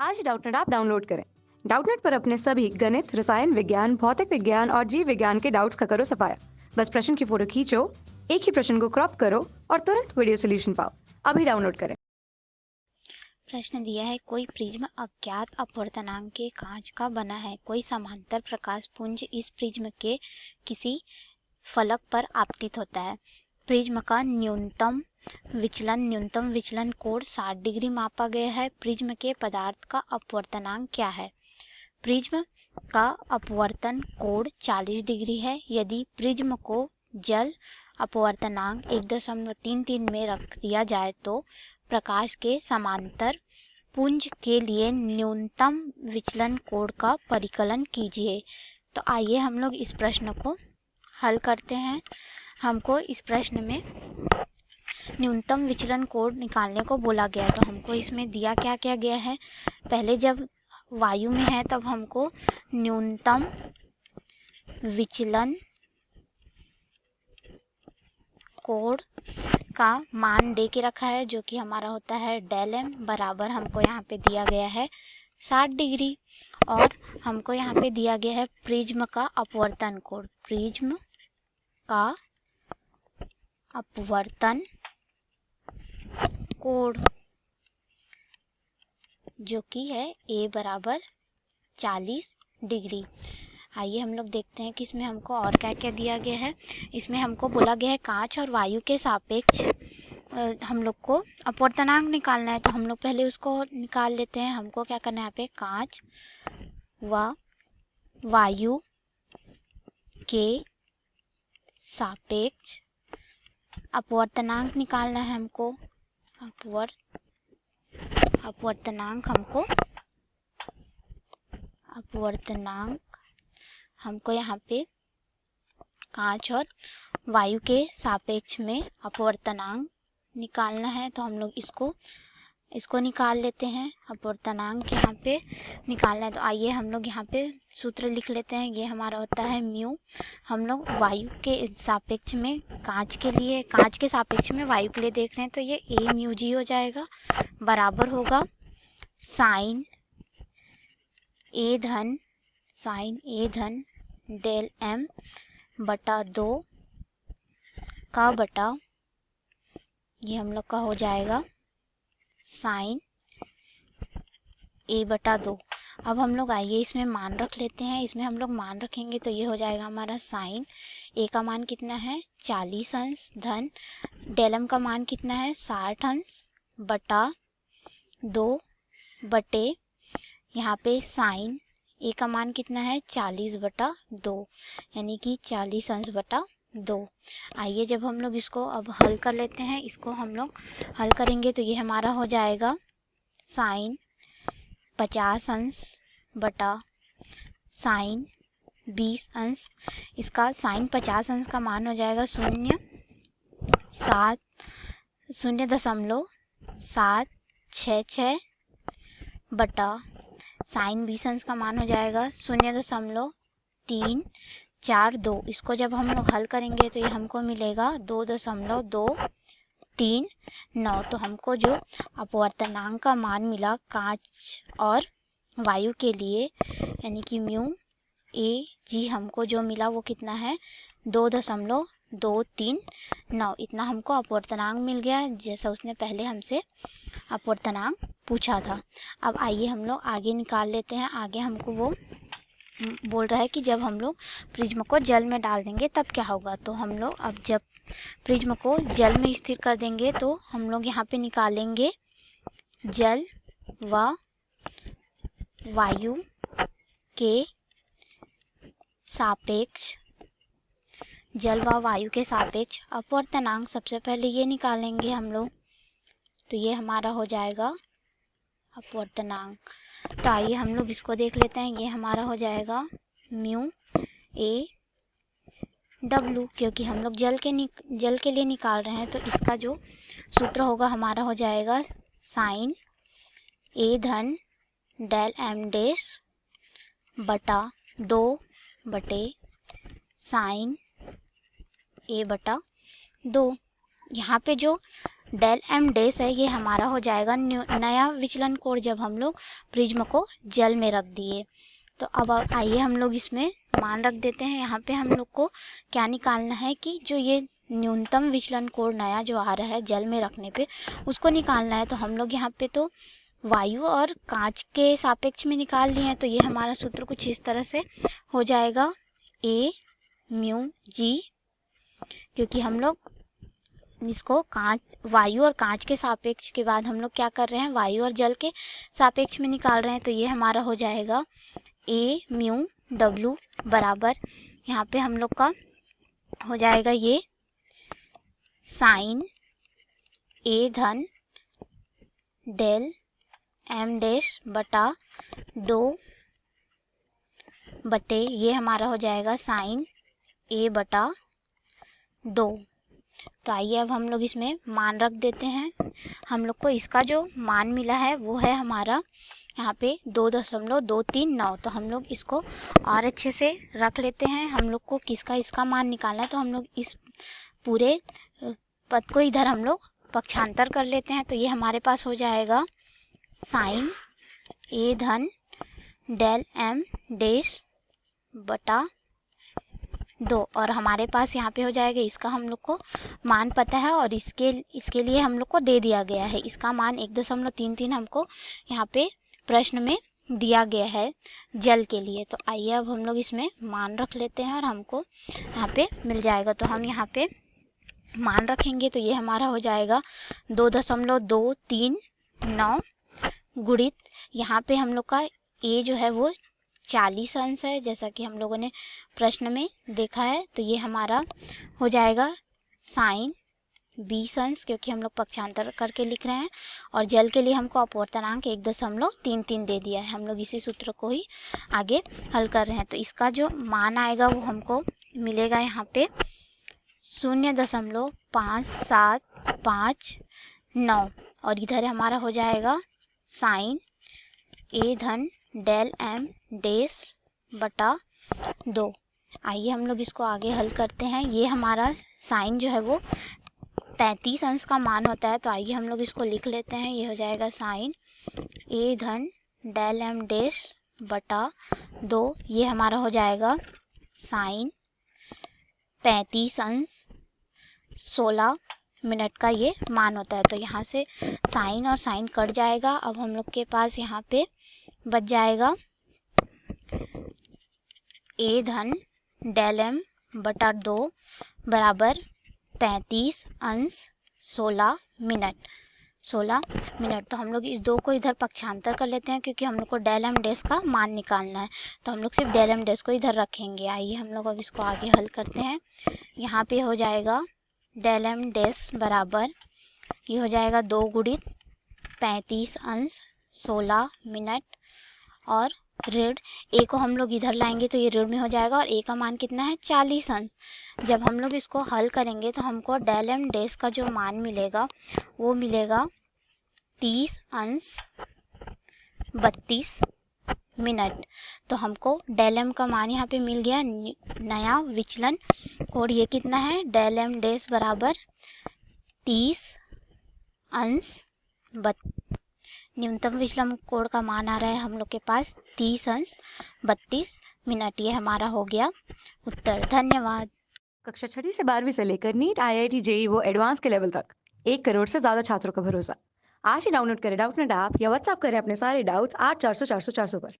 आज Doubtnut app download करें। Doubtnut पर अपने सभी गणित, रसायन विज्ञान, भौतिक विज्ञान और जीव विज्ञान के डाउट्स का करो सफाया। बस प्रश्न की फोटो खींचो, एक ही प्रश्न को क्रॉप करो और तुरंत वीडियो सोल्यूशन पाओ। अभी डाउनलोड करें। प्रश्न दिया है, कोई प्रिज्म अज्ञात अपवर्तनांक के कांच का बना है। कोई समांतर प्रकाश पुंज इस प्रिज्म के किसी फलक पर आपतित होता है। प्रिज्म का न्यूनतम विचलन कोण 60 डिग्री मापा गया है। प्रिज्म के पदार्थ का अपवर्तनांक क्या है? प्रिज्म का अपवर्तन कोण 40 डिग्री है। यदि प्रिज्म को जल अपवर्तनांक 1.33 में रख दिया जाए तो प्रकाश के समांतर पुंज के लिए न्यूनतम विचलन कोण का परिकलन कीजिए। तो आइए हम लोग इस प्रश्न को हल करते हैं। हमको इस प्रश्न में न्यूनतम विचलन कोण निकालने को बोला गया है। तो हमको इसमें दिया क्या क्या गया है, पहले जब वायु में है तब हमको न्यूनतम विचलन कोण का मान दे के रखा है, जो कि हमारा होता है डेल एम बराबर हमको यहाँ पे दिया गया है 60 डिग्री। और हमको यहाँ पे दिया गया है प्रिज्म का अपवर्तन कोण। प्रिज्म का अपवर्तन कोण जो कि है ए बराबर 40 डिग्री। आइए हम लोग देखते हैं कि इसमें हमको और क्या क्या दिया गया है। इसमें हमको बोला गया है कांच और वायु के सापेक्ष हम लोग को अपवर्तनांक निकालना है। तो हम लोग पहले उसको निकाल लेते हैं। हमको क्या करना है, यहाँ पे कांच व वायु के सापेक्ष अपवर्तनांक निकालना है। हमको हमको यहाँ पे कांच और वायु के सापेक्ष में अपवर्तनांक निकालना है। तो हम लोग इसको निकाल लेते हैं। अपवर्तनांक यहाँ पे निकालना है। तो आइए हम लोग यहाँ पे सूत्र लिख लेते हैं। ये हमारा होता है म्यू। हम लोग वायु के सापेक्ष में कांच के सापेक्ष में वायु के लिए देख रहे हैं, तो ये ए म्यू जी हो जाएगा, बराबर होगा साइन ए धन डेल एम बटा 2 का बटा ये हम लोग का हो जाएगा साइन ए बटा 2। अब हम लोग आइए इसमें मान रख लेते हैं। इसमें हम लोग मान रखेंगे तो ये हो जाएगा हमारा साइन ए का मान कितना है 40 अंश, धन डेल एम का मान कितना है 60 अंश बटा 2 बटे यहाँ पे साइन ए का मान कितना है 40 बटा 2, यानी कि 40 अंश बटा 2। आइए जब हम लोग इसको अब हल कर लेते हैं, इसको हम लोग हल करेंगे तो ये हमारा हो जाएगा साइन 50 अंश बटा साइन 20 अंश। इसका साइन 50 अंश का मान हो जाएगा 0.766 बटा साइन 20 अंश का मान हो जाएगा 0.342। इसको जब हम लोग हल करेंगे तो ये हमको मिलेगा 2.239। तो हमको जो अपवर्तनांक का मान मिला कांच और वायु के लिए, यानी कि म्यू ए जी हमको जो मिला वो कितना है 2.239। इतना हमको अपवर्तनांक मिल गया, जैसा उसने पहले हमसे अपवर्तनांक पूछा था। अब आइए हम लोग आगे निकाल लेते हैं। आगे हमको वो बोल रहा है कि जब हम लोग प्रिज्म को जल में डाल देंगे तब क्या होगा। तो हम लोग अब जब प्रिज्म को जल में स्थिर कर देंगे तो हम लोग यहाँ पे निकालेंगे जल व वायु के सापेक्ष अपवर्तनांक। सबसे पहले ये निकालेंगे हम लोग, तो ये हमारा हो जाएगा अपवर्तनांक। तो आइए हम लोग इसको देख लेते हैं। ये हमारा हो जाएगा म्यू ए डब्ल्यू, क्योंकि हम लोग जल के लिए निकाल रहे हैं। तो इसका जो सूत्र होगा हमारा हो जाएगा साइन ए धन डेल एम डैश बटा 2 बटे साइन ए बटा 2। यहाँ पे जो डेल एम डैश है, ये हमारा हो जाएगा नया विचलन कोण जब हम लोग प्रिज्म को जल में रख दिए। तो अब आइए हम लोग इसमें मान रख देते हैं। यहाँ पे हम लोग को क्या निकालना है कि जो ये न्यूनतम विचलन कोण नया जो आ रहा है जल में रखने पे, उसको निकालना है। तो हम लोग यहाँ पे तो वायु और कांच के सापेक्ष में निकाल लिए हैं। तो ये हमारा सूत्र कुछ इस तरह से हो जाएगा, ए म्यू जी, क्योंकि हम लोग इसको कांच वायु और कांच के सापेक्ष के बाद हम लोग क्या कर रहे हैं, वायु और जल के सापेक्ष में निकाल रहे हैं। तो ये हमारा हो जाएगा ए म्यू डब्ल्यू बराबर, यहाँ पे हम लोग का हो जाएगा ये साइन ए धन डेल एम डैश बटा 2 बटे ये हमारा हो जाएगा साइन ए बटा 2। तो आइए अब हम लोग इसमें मान रख देते हैं। हम लोग को इसका जो मान मिला है वो है हमारा यहाँ पे 2.239। तो हम लोग इसको और अच्छे से रख लेते हैं। हम लोग को किसका इसका मान निकालना है, तो हम लोग इस पूरे पद को इधर हम लोग पक्षांतर कर लेते हैं। तो ये हमारे पास हो जाएगा साइन ए धन डेल एम डैश बटा 2, और हमारे पास यहाँ पे हो जाएगा, इसका हम लोग को मान पता है और इसके लिए हम लोग को दे दिया गया है। इसका मान 1.33 हमको यहाँ पे प्रश्न में दिया गया है जल के लिए। तो आइए अब हम लोग इसमें मान रख लेते हैं और हमको यहाँ पे मिल जाएगा। तो हम यहाँ पे मान रखेंगे तो ये हमारा हो जाएगा 2.239 गुणित यहाँ पे हम लोग का ए जो है वो 40 अंश है, जैसा कि हम लोगों ने प्रश्न में देखा है। तो ये हमारा हो जाएगा साइन 20 अंश, क्योंकि हम लोग पक्षांतर करके लिख रहे हैं, और जल के लिए हमको अपवर्तनांक 1.33 दे दिया है। हम लोग इसी सूत्र को ही आगे हल कर रहे हैं। तो इसका जो मान आएगा वो हमको मिलेगा यहाँ पे 0.5759, और इधर हमारा हो जाएगा साइन ए धन डेल एम डैश बटा 2। आइए हम लोग इसको आगे हल करते हैं। ये हमारा साइन जो है वो 35 अंश का मान होता है। तो आइए हम लोग इसको लिख लेते हैं। ये हो जाएगा साइन ए धन डेल एम डैश बटा 2। ये हमारा हो जाएगा साइन 35 अंश 16 मिनट का ये मान होता है। तो यहाँ से साइन और साइन कट जाएगा। अब हम लोग के पास यहाँ पे बच जाएगा ए धन डेल एम बटा 2 बराबर 35 अंश 16 मिनट। तो हम लोग इस 2 को इधर पक्षांतर कर लेते हैं, क्योंकि हम लोग को डेल एम डैश का मान निकालना है। तो हम लोग सिर्फ डेल एम डैश को इधर रखेंगे। आइए हम लोग अब इसको आगे हल करते हैं। यहाँ पे हो जाएगा डेल एम डैश बराबर, ये हो जाएगा 2 गुणित 35 अंश 16 मिनट, और ऋण ए को हम लोग इधर लाएंगे तो ये ऋण में हो जाएगा, और ए का मान कितना है 40 अंश। जब हम लोग इसको हल करेंगे तो हमको डेल एम डैश का जो मान मिलेगा वो मिलेगा 30 अंश 32 मिनट। तो हमको डेल एम का मान यहाँ पे मिल गया, नया विचलन कोण ये कितना है, डेल एम डैश बराबर 30 अंश न्यूनतम विचलन कोण का मान आ रहा है हम लोग के पास 30 अंश 32 मिनट। ये हमारा हो गया उत्तर। धन्यवाद। कक्षा 6 से 12वीं से लेकर नीट, IIT, JEE वो एडवांस के लेवल तक 1 करोड़ से ज़्यादा छात्रों का भरोसा। आज ही डाउनलोड करें डाउटनेट ऐप या व्हाट्सएप करें अपने सारे डाउट्स 8400 400 400 पर।